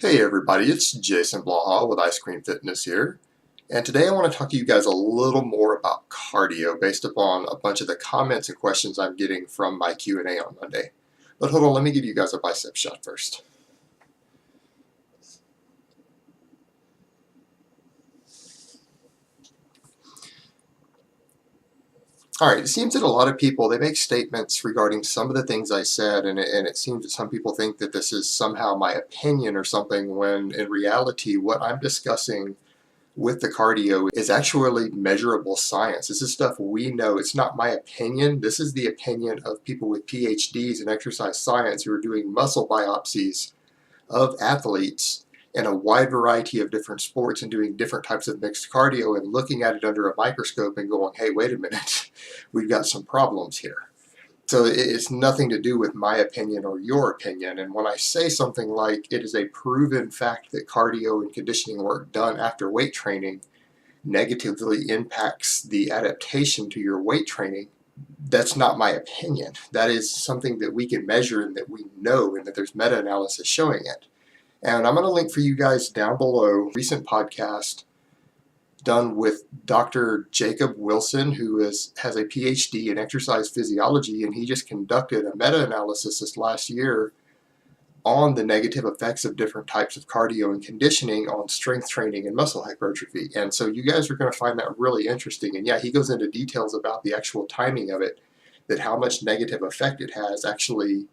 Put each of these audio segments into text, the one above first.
Hey everybody, it's Jason Blaha with Ice Cream Fitness here, and today I want to talk to you guys a little more about cardio based upon a bunch of the comments and questions I'm getting from my Q&A on Monday. But hold on, let me give you guys a bicep shot first. Alright, it seems that a lot of people, they make statements regarding some of the things I said, and it seems that some people think that this is somehow my opinion or something, when in reality what I'm discussing with the cardio is actually measurable science. This is stuff we know. It's not my opinion. This is the opinion of people with PhDs in exercise science who are doing muscle biopsies of athletes in a wide variety of different sports and doing different types of mixed cardio and looking at it under a microscope and going, hey, wait a minute, we've got some problems here. So it's nothing to do with my opinion or your opinion. And when I say something like it is a proven fact that cardio and conditioning work done after weight training negatively impacts the adaptation to your weight training, that's not my opinion. That is something that we can measure and that we know, and that there's meta-analysis showing it. And I'm going to link for you guys down below a recent podcast done with Dr. Jacob Wilson, who has a PhD in exercise physiology, and he just conducted a meta-analysis this last year on the negative effects of different types of cardio and conditioning on strength training and muscle hypertrophy. And so you guys are going to find that really interesting. And yeah, he goes into details about the actual timing of it, that how much negative effect it has actually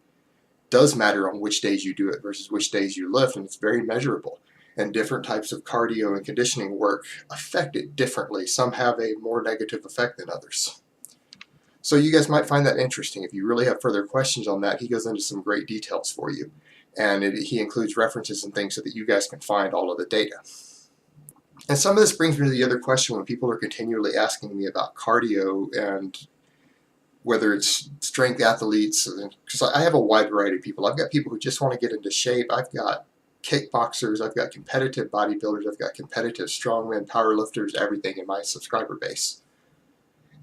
does matter on which days you do it versus which days you lift, and it's very measurable. And different types of cardio and conditioning work affect it differently. Some have a more negative effect than others. So you guys might find that interesting. If you really have further questions on that, he goes into some great details for you. And he includes references and things so that you guys can find all of the data. And some of this brings me to the other question when people are continually asking me about cardio and whether it's strength athletes, because I have a wide variety of people. I've got people who just want to get into shape. I've got kickboxers, I've got competitive bodybuilders, I've got competitive strongmen, powerlifters, everything in my subscriber base.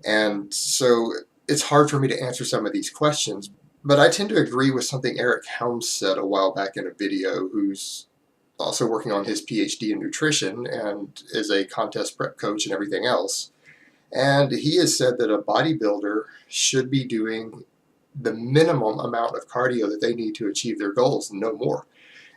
And so it's hard for me to answer some of these questions, but I tend to agree with something Eric Helms said a while back in a video, who's also working on his PhD in nutrition and is a contest prep coach and everything else. And he has said that a bodybuilder should be doing the minimum amount of cardio that they need to achieve their goals, no more.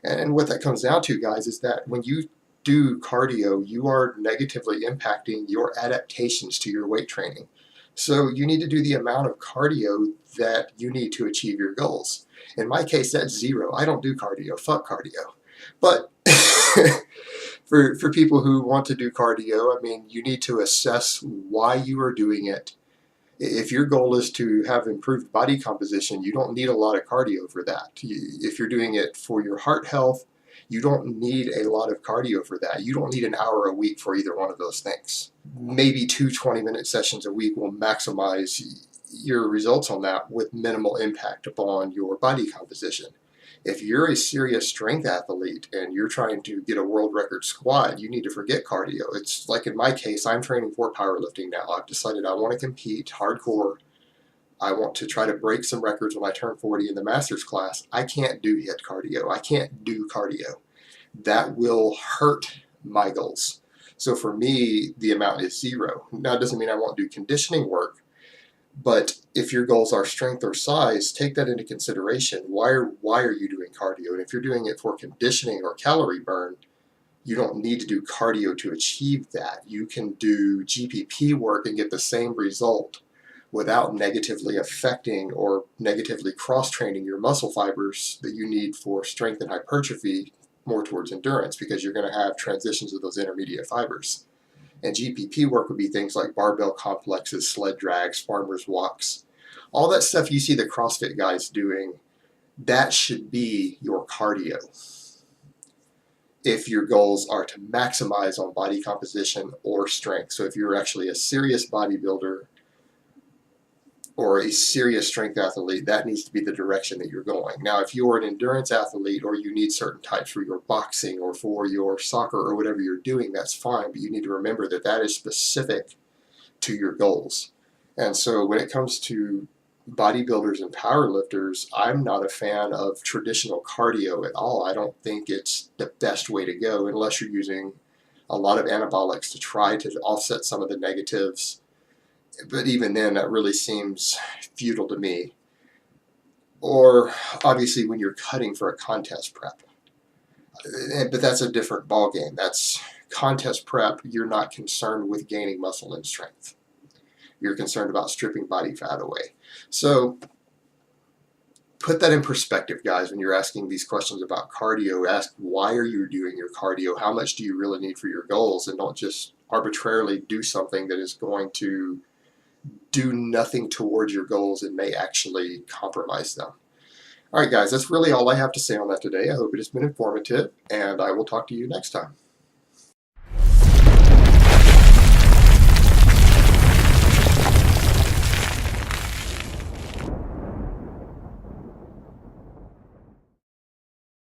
And what that comes down to, guys, is that when you do cardio, you are negatively impacting your adaptations to your weight training. So you need to do the amount of cardio that you need to achieve your goals. In my case, that's 0. I don't do cardio. Fuck cardio. But for people who want to do cardio, I mean, you need to assess why you are doing it. If your goal is to have improved body composition, you don't need a lot of cardio for that. If you're doing it for your heart health, you don't need a lot of cardio for that. You don't need an hour a week for either one of those things. Maybe 2 20-minute sessions a week will maximize your results on that with minimal impact upon your body composition. If you're a serious strength athlete and you're trying to get a world record squat, you need to forget cardio. It's like in my case, I'm training for powerlifting now. I've decided I want to compete hardcore. I want to try to break some records when I turn 40 in the master's class. I can't do HIIT cardio. I can't do cardio. That will hurt my goals. So for me, the amount is 0. Now, it doesn't mean I won't do conditioning work, but if your goals are strength or size, take that into consideration. Why are you doing cardio? And if you're doing it for conditioning or calorie burn, you don't need to do cardio to achieve that. You can do GPP work and get the same result without negatively affecting or negatively cross-training your muscle fibers that you need for strength and hypertrophy more towards endurance, because you're going to have transitions of those intermediate fibers. And GPP work would be things like barbell complexes, sled drags, farmer's walks. All that stuff you see the CrossFit guys doing, that should be your cardio. If your goals are to maximize on body composition or strength. So if you're actually a serious bodybuilder or a serious strength athlete, that needs to be the direction that you're going. Now, if you're an endurance athlete or you need certain types for your boxing or for your soccer or whatever you're doing, that's fine, but you need to remember that that is specific to your goals. And so when it comes to bodybuilders and powerlifters, I'm not a fan of traditional cardio at all. I don't think it's the best way to go unless you're using a lot of anabolics to try to offset some of the negatives. But even then, that really seems futile to me. Or obviously, when you're cutting for a contest prep, but that's a different ballgame. That's contest prep. You're not concerned with gaining muscle and strength. You're concerned about stripping body fat away. So put that in perspective, guys, when you're asking these questions about cardio. Ask, why are you doing your cardio? How much do you really need for your goals? And don't just arbitrarily do something that is going to do nothing towards your goals and may actually compromise them. All right, guys, that's really all I have to say on that today. I hope it has been informative, and I will talk to you next time.